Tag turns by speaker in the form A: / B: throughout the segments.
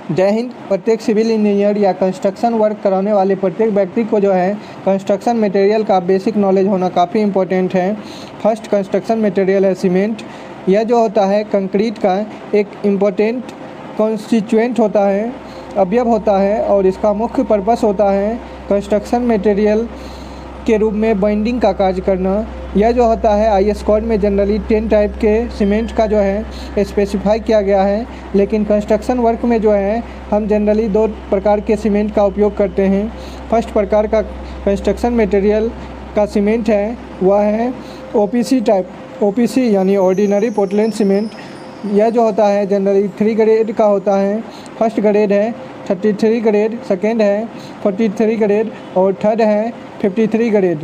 A: जय हिंद। प्रत्येक civil engineer या कंस्ट्रक्शन वर्क कराने वाले प्रत्येक व्यक्ति को जो है कंस्ट्रक्शन मटेरियल का बेसिक नॉलेज होना काफ़ी इम्पोर्टेंट है। फर्स्ट कंस्ट्रक्शन मटेरियल है सीमेंट। यह जो होता है कंक्रीट का एक इम्पोर्टेंट कॉन्स्टिट्यूएंट होता है, अवयव होता है, और इसका मुख्य पर्पस होता है कंस्ट्रक्शन मटेरियल के रूप में बाइंडिंग का कार्य करना। यह जो होता है IS कोड में जनरली 10 टाइप के सीमेंट का जो है स्पेसिफाई किया गया है, लेकिन कंस्ट्रक्शन वर्क में जो है हम जनरली 2 प्रकार के सीमेंट का उपयोग करते हैं। फर्स्ट प्रकार का कंस्ट्रक्शन मटेरियल का सीमेंट है वह है OPC टाइप, OPC यानी ऑर्डिनरी पोर्टलैंड सीमेंट। यह जो होता है जनरली 3 ग्रेड का होता है। फर्स्ट ग्रेड है 33 ग्रेड, सेकेंड है 43 ग्रेड और थर्ड है 53 ग्रेड।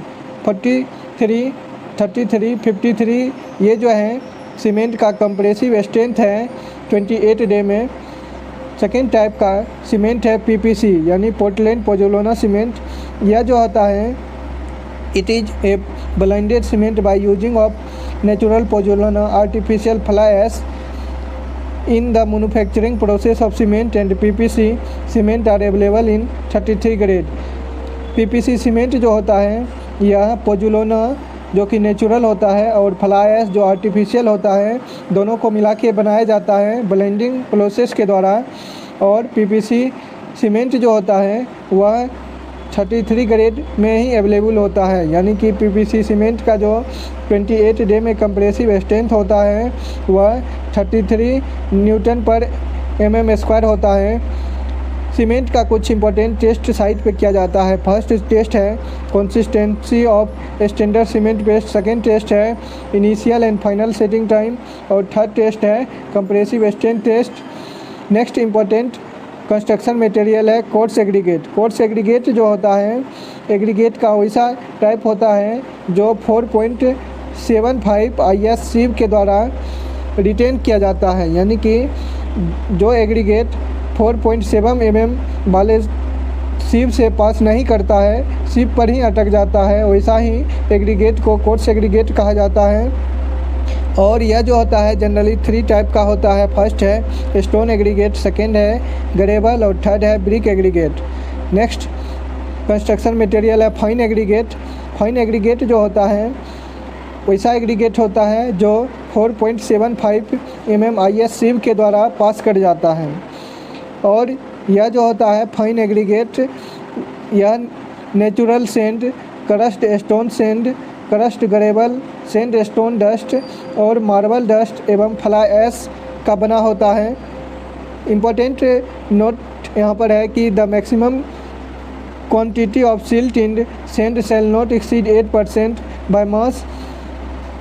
A: 43, 33, 53 ये जो है सीमेंट का कंप्रेसिव स्ट्रेंथ है 28 डे में। सेकेंड टाइप का सीमेंट है PPC यानी पोर्टलैंड पोज़ोलाना सीमेंट। यह जो होता है it is a blended cement by using of natural pozzolana artificial fly ash in the manufacturing process of cement, and PPC cement are available in 33 grade। PPC cement जो होता है यह pozzolana जो कि नेचुरल होता है और फ्लाई ऐश जो आर्टिफिशियल होता है, दोनों को मिला के बनाया जाता है ब्लेंडिंग प्रोसेस के द्वारा। और PPC सीमेंट जो होता है वह 33 ग्रेड में ही अवेलेबल होता है, यानी कि PPC सीमेंट का जो 28 डे में कंप्रेसिव स्ट्रेंथ होता है वह 33 न्यूटन पर mm² होता है। सीमेंट का कुछ इंपॉर्टेंट टेस्ट साइट पे किया जाता है। फर्स्ट टेस्ट है consistency of standard cement based, second test है initial and final setting time, और थर्ड टेस्ट है compressive strength test. Next important construction material है कोर्स एग्रीगेट। कोर्स एग्रीगेट जो होता है एग्रीगेट का वैसा टाइप होता है जो 4.75 IS सीव के द्वारा रिटेन किया जाता है, यानी कि जो एग्रीगेट 4.7 mm वाले सीव से पास नहीं करता है, सीव पर ही अटक जाता है, वैसा ही एग्रीगेट को कोर्स एग्रीगेट कहा जाता है। और यह जो होता है जनरली 3 टाइप का होता है। फर्स्ट है स्टोन एग्रीगेट, सेकेंड है ग्रेवल और थर्ड है brick aggregate. Next construction material है फाइन एग्रीगेट। फाइन एग्रीगेट जो होता है वैसा एग्रीगेट होता है जो 4.75 mm IS सीव के द्वारा पास कर जाता है। और यह जो होता है फाइन एग्रीगेट यह natural sand, crust stone sand, crust gravel, sand stone dust और मार्बल डस्ट एवं फ्लाई ऐश का बना होता है। इम्पोर्टेंट नोट यहाँ पर है कि the maximum quantity of silt in sand shall not exceed 8% by mass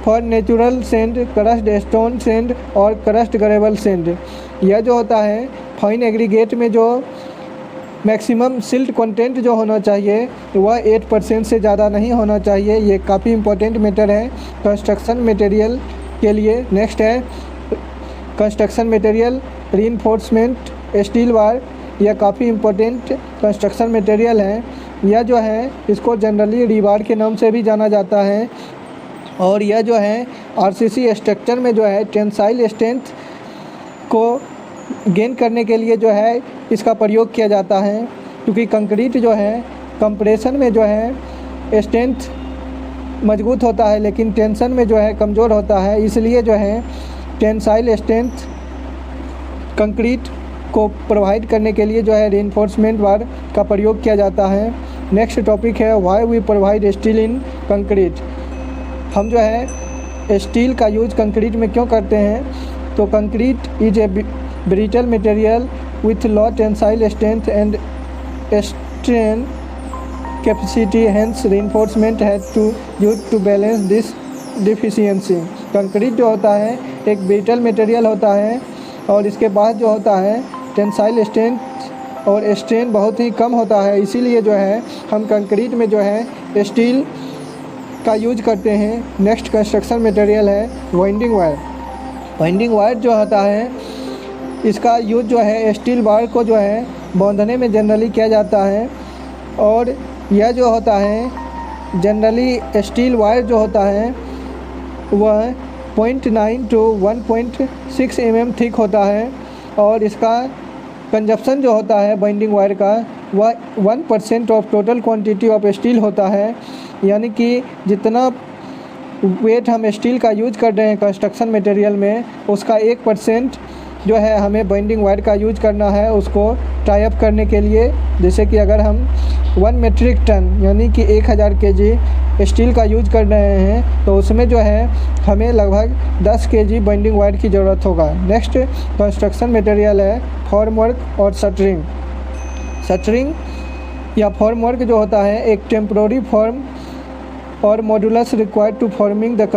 A: for natural sand, crust stone sand और क्रस्ट ग्रेवल सैंड। यह जो होता है फाइन एग्रीगेट में जो मैक्सिमम सिल्ट कंटेंट जो होना चाहिए वह 8% से ज़्यादा नहीं होना चाहिए। ये काफ़ी इम्पोर्टेंट मैटर है कंस्ट्रक्शन मटेरियल के लिए। नेक्स्ट है construction material reinforcement steel bar. यह काफ़ी इम्पोर्टेंट कंस्ट्रक्शन मटेरियल है। यह जो है इसको जनरली रीबार के नाम से भी जाना जाता है। और यह जो है RCC स्ट्रक्चर में जो है टेंसाइल स्ट्रेंथ को गेन करने के लिए जो है इसका प्रयोग किया जाता है, क्योंकि कंक्रीट जो है कंप्रेशन में जो है स्ट्रेंथ मजबूत होता है लेकिन टेंशन में जो है कमज़ोर होता है, इसलिए जो है टेंसाइल स्ट्रेंथ कंक्रीट को प्रोवाइड करने के लिए जो है रीइंफोर्समेंट बार का प्रयोग किया जाता है। नेक्स्ट टॉपिक है why we provide steel in concrete. हम जो है स्टील का यूज कंक्रीट में क्यों करते हैं? तो concrete is a brittle material with low tensile strength and strain capacity, hence reinforcement has to used to balance this deficiency। Concrete जो होता है एक ब्रिटल मटेरियल होता है और इसके बाद जो होता है टेंसाइल स्ट्रेंथ और स्ट्रेन बहुत ही कम होता है, इसीलिए जो है हम कंक्रीट में जो है स्टील का यूज करते हैं। नेक्स्ट कंस्ट्रक्शन मटेरियल है वाइंडिंग वायर। वाइंडिंग वायर जो होता है इसका यूज जो है स्टील बार को जो है बांधने में जनरली किया जाता है। और यह जो होता है जनरली स्टील वायर जो होता है वह 0.9 to 1.6 mm थिक होता है और इसका कंजप्शन जो होता है बाइंडिंग वायर का वह 1% of total quantity of steel होता है, यानी कि जितना वेट हम स्टील का यूज कर रहे हैं कंस्ट्रक्शन मटेरियल में, उसका 1% जो है हमें बाइंडिंग वायर का यूज करना है उसको टाई अप करने के लिए। जैसे कि अगर हम 1 मीट्रिक टन यानी कि 1000 kg स्टील का यूज कर रहे हैं तो उसमें जो है हमें लगभग 10 kg बाइंडिंग वायर की ज़रूरत होगा। नेक्स्ट कंस्ट्रक्शन मटेरियल है फॉर्मवर्क और शटरिंग। शटरिंग या फॉर्मवर्क जो होता है एक टेम्प्रोरी फॉर्म और modulus required to forming the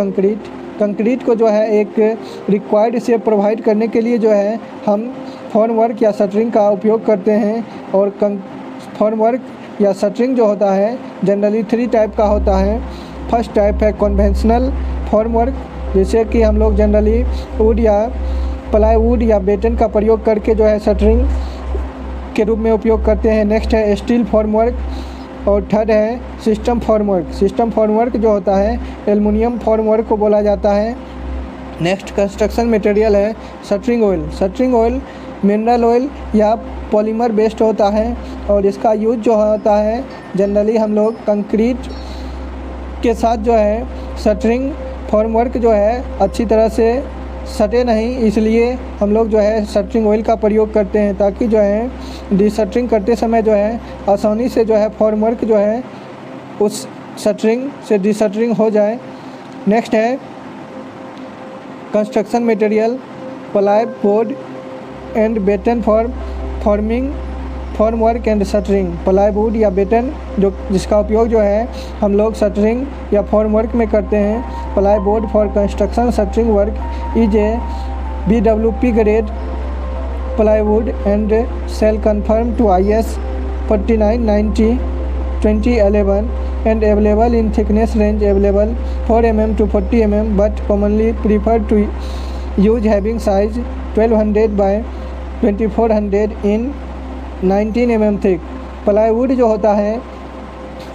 A: concrete को जो है एक रिक्वायर्ड से प्रोवाइड करने के लिए जो है हम फॉर्मवर्क या शटरिंग का उपयोग करते हैं। और फॉर्मवर्क या शटरिंग जो होता है जनरली 3 टाइप का होता है। फर्स्ट टाइप है कन्वेंशनल फॉर्मवर्क, जैसे कि हम लोग जनरली वुड या प्लाईवुड या बेटन का प्रयोग करके जो है शटरिंग के रूप में उपयोग करते हैं। नेक्स्ट है स्टील फॉर्मवर्क और थर्ड है सिस्टम फॉर्मवर्क। सिस्टम फॉर्मवर्क जो होता है एल्युमिनियम फॉर्मवर्क को बोला जाता है। नेक्स्ट कंस्ट्रक्शन मटेरियल है shuttering oil. Shuttering oil mineral oil या पॉलीमर बेस्ड होता है और इसका यूज जो होता है जनरली हम लोग कंक्रीट के साथ जो है शटरिंग फॉर्मवर्क जो है अच्छी तरह से सटे नहीं, इसलिए हम लोग जो है शटरिंग ऑयल का प्रयोग करते हैं ताकि जो है डिशटरिंग करते समय जो है आसानी से जो है फॉर्मवर्क जो है उस शटरिंग से डिशटरिंग हो जाए। नेक्स्ट है construction material ply board and batten for forming formwork and shuttering. Plywood या बेटन जिसका उपयोग जो है हम लोग शटरिंग या फॉर्मवर्क में करते हैं। Plyboard for construction shuttering work is a BWP grade plywood and shall conform to IS 4990:2011 and available in thickness range available 4 mm to 40 mm but commonly preferred to use having size 1200 by 2400 in 19 mm thick. Plywood जो होता है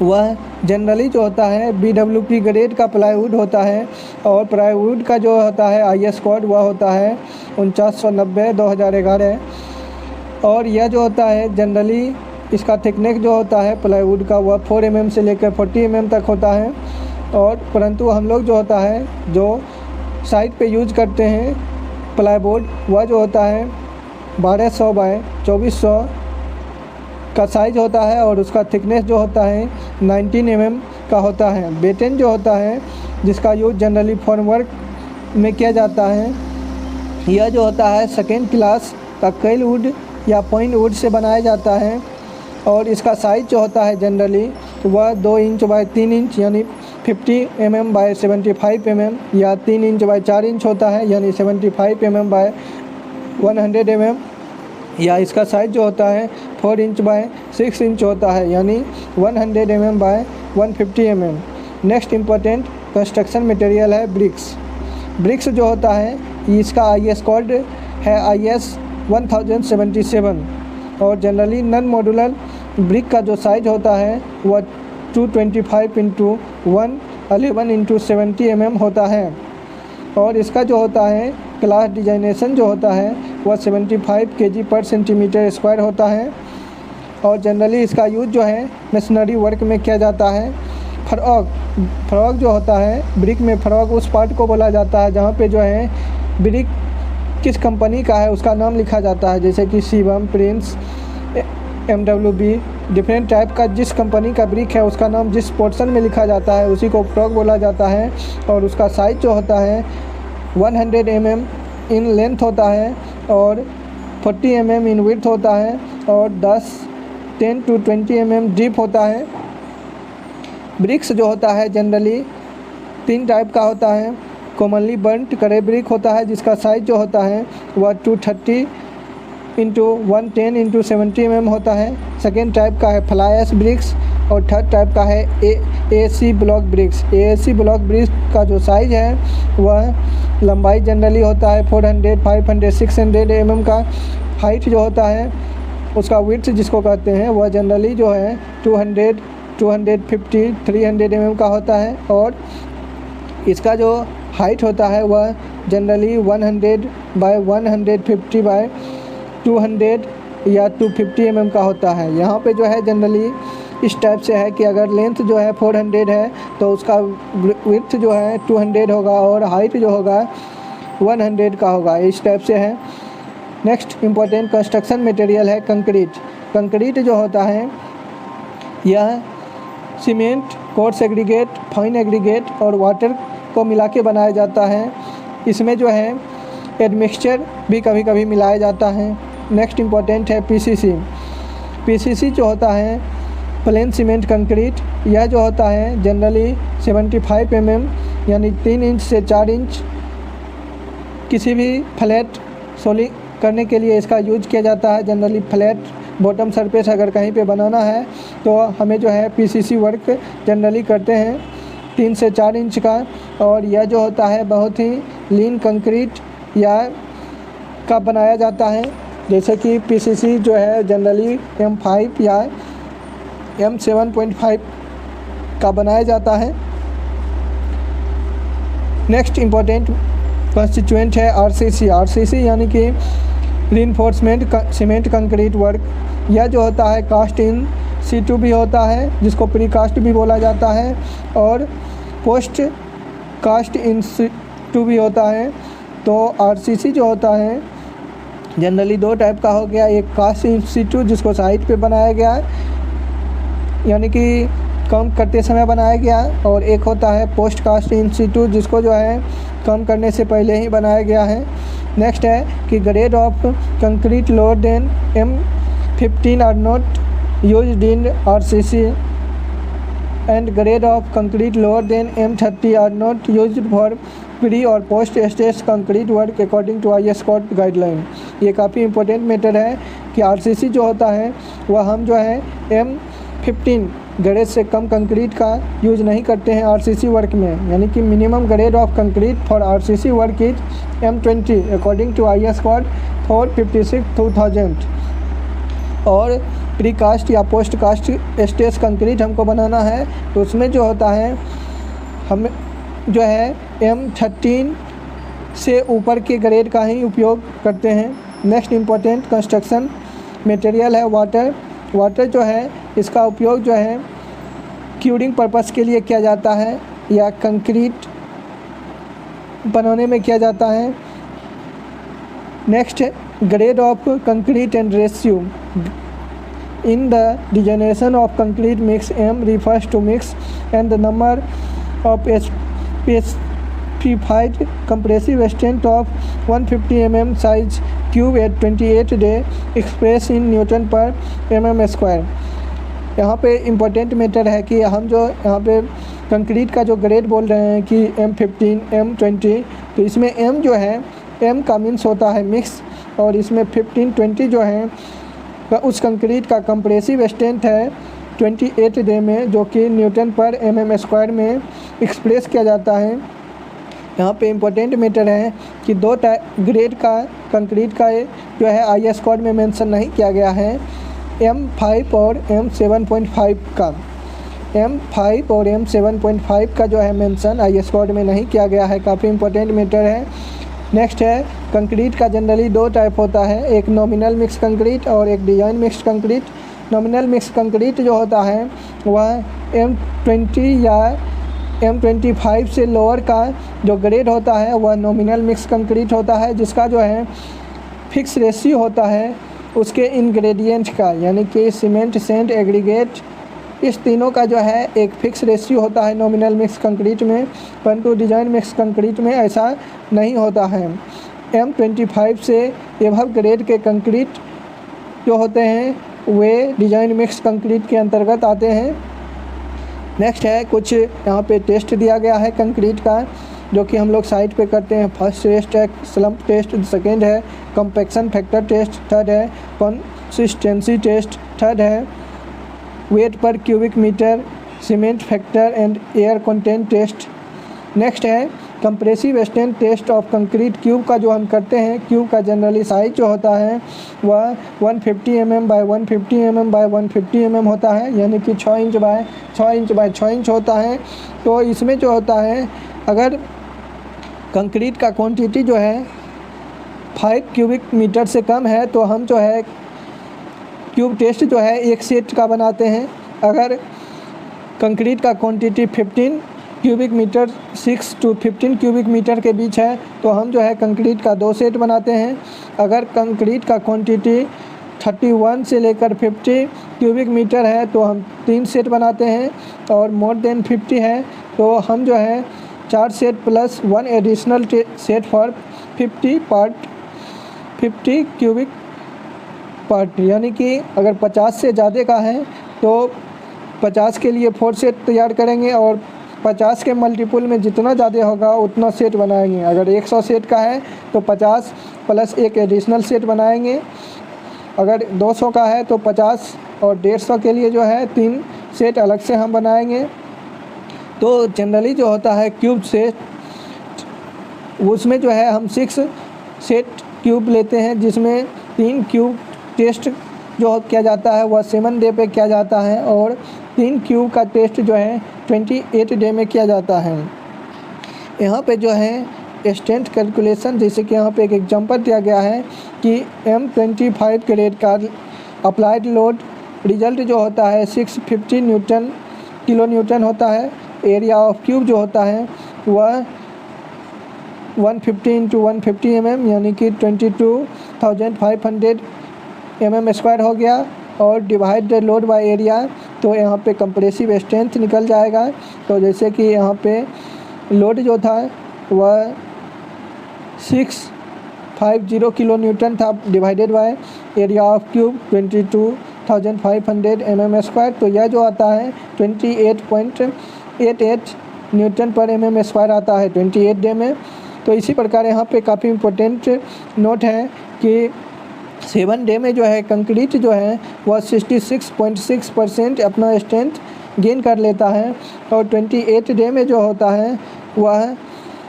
A: वह generally जो होता है BWP grade का plywood होता है और प्लाईवुड का जो होता है IS कोड वह होता है 4990/2011 और यह जो होता है जनरली इसका थिकनेस जो होता है प्लाईवुड का वह 4 mm से लेकर 40 mm तक होता है। और परंतु हम लोग जो होता है जो साइड पे यूज करते हैं प्लाईबोर्ड वह जो होता है 1200 बाय 2400 का साइज होता है और उसका थिकनेस जो होता है 19 mm का होता है। बेटन जो होता है जिसका यूज जनरली फॉर्मवर्क में किया जाता है, यह जो होता है सेकेंड क्लास का कैल वुड या पॉइंट वुड से बनाया जाता है और इसका साइज जो होता है जनरली वह 2 इंच बाय 3 इंच यानी 50 mm बाय 75 mm या 3 इंच बाय 4 इंच होता है यानी 75 mm बाय 100 mm या इसका साइज जो होता है 4 इंच बाय 6 इंच होता है यानी 100 mm by 150 mm। Next important construction material है ब्रिक्स। ब्रिक्स जो होता है इसका IS कोड है IS 1077 और जनरली नॉन मॉड्यूलर ब्रिक का जो साइज होता है वह 225x111x70 mm होता है और इसका जो होता है क्लास डिजाइनेशन जो होता है वह 75 kg/cm² होता है और जनरली इसका यूज जो है मशीनरी वर्क में किया जाता है। फ्रॉग जो होता है ब्रिक में फ्रॉग उस पार्ट को बोला जाता है जहाँ पे जो है ब्रिक किस कंपनी का है उसका नाम लिखा जाता है, जैसे कि Shivam, Prince, MWB different type का जिस कंपनी का ब्रिक है उसका नाम जिस पोर्शन में लिखा जाता है उसी को फ्रॉग बोला जाता है और उसका साइज जो होता है 100 mm इन लेंथ होता है और 40 mm इन विड्थ होता है और 10 to 20 mm डीप होता है। ब्रिक्स जो होता है जनरली 3 टाइप का होता है। कॉमनली बर्न्ट करे ब्रिक होता है जिसका साइज जो होता है वह 230 x 110 x 70 mm होता है। सेकेंड टाइप का है फ्लाई ऐश ब्रिक्स और थर्ड टाइप का है AAC block bricks. AAC block bricks का जो साइज है वह लंबाई जनरली होता है 400, 500, 600 mm का। हाइट जो होता है उसका विड्थ जिसको कहते हैं वह जनरली जो है 200, 250, 300 mm का होता है और इसका जो हाइट होता है वह जनरली 100 बाय 150 बाय 200 या 250 mm का होता है। यहाँ पे जो है जनरली इस टाइप से है कि अगर लेंथ जो है 400 है तो उसका विड्थ जो है 200 होगा और हाइट जो होगा 100 का होगा, इस टाइप से है। नेक्स्ट इम्पोर्टेंट कंस्ट्रक्शन मटेरियल है कंक्रीट। कंक्रीट जो होता है यह cement, coarse aggregate, fine aggregate और वाटर को मिला के बनाया जाता है। इसमें जो है एडमिक्सचर भी कभी कभी मिलाया जाता है। नेक्स्ट इम्पोर्टेंट है पीसीसी। पीसीसी जो होता है प्लेन सीमेंट कंक्रीट, यह जो होता है जनरली 75 mm यानी 3 इंच से 4 इंच किसी भी फ्लैट सोलिंग करने के लिए इसका यूज किया जाता है। जनरली फ्लैट बॉटम सरफेस अगर कहीं पे बनाना है तो हमें जो है पीसीसी वर्क जनरली करते हैं 3 से 4 इंच का। और यह जो होता है बहुत ही लीन कंक्रीट या का बनाया जाता है, जैसे कि पीसीसी जो है जनरली M5 या M7.5 का बनाया जाता है। नेक्स्ट इम्पोर्टेंट कॉन्स्टिट्यूएंट है आरसीसी। आरसीसी यानी कि रीइंफोर्समेंट सीमेंट कंक्रीट वर्क। यह जो होता है कास्ट इन सीटू भी होता है, जिसको प्री कास्ट भी बोला जाता है, और पोस्ट कास्ट इन सीटू भी होता है। तो आरसीसी जो होता है जनरली 2 टाइप का हो गया, एक कास्ट इन सीटू जिसको साइट पे बनाया गया यानी कि कम करते समय बनाया गया, और एक होता है पोस्ट कास्ट इन सीटू जिसको जो है कम करने से पहले ही बनाया गया है। नेक्स्ट है कि grade of concrete lower than M15 are not used in RCC and grade of concrete lower than M30 are not used for pre और post stage concrete work according to IS code guideline. ये काफ़ी important matter है कि RCC जो होता है वह हम जो है M15 ग्रेड से कम कंक्रीट का यूज़ नहीं करते हैं आरसीसी वर्क में, यानी कि minimum grade of concrete for RCC work is M20 according to IS code 456/2000। और प्री कास्ट या पोस्ट कास्ट स्टेज कंक्रीट हमको बनाना है तो उसमें जो होता है हम जो है M13 से ऊपर के ग्रेड का ही उपयोग करते हैं। नेक्स्ट इम्पोर्टेंट कंस्ट्रक्शन मटेरियल है वाटर। वाटर जो है इसका उपयोग जो है क्यूरिंग पर्पस के लिए किया जाता है या कंक्रीट बनाने में किया जाता है। Next grade of concrete and ratio in the degeneration of concrete mix M refers to mix and the number of specified compressive strength of 150 mm size cube at 28 day expressed in Newton per mm square। यहाँ पे important matter है कि हम जो यहाँ पे concrete का जो ग्रेड बोल रहे हैं कि M15 M20, तो इसमें M जो है M का मीन्स होता है मिक्स, और इसमें 15-20 जो है उस कंक्रीट का कंप्रेसिव स्ट्रेंथ है 28 डे में, जो कि न्यूटन पर mm स्क्वायर में एक्सप्रेस किया जाता है। यहाँ पे इम्पोर्टेंट मैटर है कि 2 ग्रेड का कंक्रीट का जो है IS कोड में मेंशन नहीं किया गया है, M5 और M7.5 का। M5 और M7.5 का जो है मेंशन IS कोड में नहीं किया गया है, काफ़ी इम्पोर्टेंट मैटर है। नेक्स्ट है कंक्रीट का जनरली 2 टाइप होता है, एक नॉमिनल मिक्स कंक्रीट और एक design mix concrete. Nominal mix concrete जो होता है वह M20 या M25 से लोअर का जो ग्रेड होता है वह नॉमिनल मिक्स कंक्रीट होता है, जिसका जो है फिक्स रेशियो होता है उसके इंग्रेडिएंट का, यानी कि सीमेंट, सैंड, एग्रीगेट, इस तीनों का जो है एक फिक्स रेशियो होता है नॉमिनल मिक्स कंक्रीट में, परंतु डिजाइन मिक्स कंक्रीट में ऐसा नहीं होता है। M25 से एबव ग्रेड के कंक्रीट जो होते हैं वे डिजाइन मिक्स कंक्रीट के अंतर्गत आते हैं। नेक्स्ट है कुछ यहाँ पे टेस्ट दिया गया है कंक्रीट का, जो कि हम लोग साइट पे करते हैं। फर्स्ट टेस्ट है स्लम्प टेस्ट, सेकेंड है कम्पैक्शन फैक्टर टेस्ट, थर्ड है कंसिस्टेंसी टेस्ट, थर्ड है weight per cubic metre, cement factor and air content test. Next है compressive strength test of concrete cube का जो हम करते हैं। क्यूब का जनरली साइज जो होता है वह 150 mm by 150 mm by 150 mm होता है, यानी कि 6 inch by 6 inch by 6 inch होता है। तो इसमें जो होता है अगर कंक्रीट का क्वांटिटी जो है 5 क्यूबिक मीटर से कम है तो हम जो है क्यूब टेस्ट जो है एक सेट का बनाते हैं। अगर कंक्रीट का quantity 15 cubic metre 6 to 15 cubic metre के बीच है तो हम जो है कंक्रीट का 2 सेट बनाते हैं। अगर कंक्रीट का क्वांटिटी 31 से लेकर 50 क्यूबिक मीटर है तो हम 3 सेट बनाते हैं, और मोर देन 50 है तो हम जो है 4 set plus 1 additional set for 50 cubic part. यानी कि अगर 50 से ज़्यादा का है तो 50 के लिए 4 सेट तैयार करेंगे, और 50 के मल्टीपल में जितना ज़्यादा होगा उतना सेट बनाएंगे। अगर 100 सेट का है तो 50 प्लस 1 एडिशनल सेट बनाएंगे। अगर 200 का है तो 50 और 150 के लिए जो है 3 सेट अलग से हम बनाएंगे। तो जनरली जो होता है क्यूब सेट, उसमें जो है हम 6 सेट क्यूब लेते हैं, जिसमें 3 क्यूब टेस्ट जो किया जाता है वह 7 डे पे किया जाता है, और 3 क्यूब का टेस्ट जो है 28 डे में किया जाता है। यहाँ पे जो है स्ट्रेंथ कैलकुलेशन, जैसे कि यहाँ पे एक एग्जांपल दिया गया है कि M25 ग्रेड का अप्लाइड लोड रिजल्ट जो होता है 650 किलो न्यूटन होता है। एरिया ऑफ क्यूब जो होता है वह 150 × 150 mm यानी कि 22,500 mm² हो गया, और divide the load by area, तो यहाँ पे कंप्रेसिव स्ट्रेंथ निकल जाएगा। तो जैसे कि यहाँ पे लोड जो था वह 650 किलो न्यूटन था, divided by area of cube 22,500 mm², तो यह जो आता है 28.88 न्यूटन पर mm² आता है 28 डे में। तो इसी प्रकार यहाँ पे काफ़ी इम्पोर्टेंट नोट है कि 7 डे में जो है कंक्रीट जो है वह 66.6% अपना स्ट्रेंथ गेन कर लेता है, और 28 डे में जो होता है वह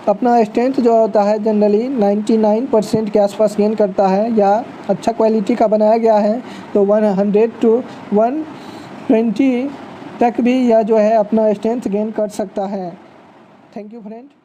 A: अपना स्ट्रेंथ जो होता है जनरली 99% के आसपास गेन करता है, या अच्छा क्वालिटी का बनाया गया है तो 100 to 120 तक भी यह जो है अपना स्ट्रेंथ गेन कर सकता है। Thank you friend.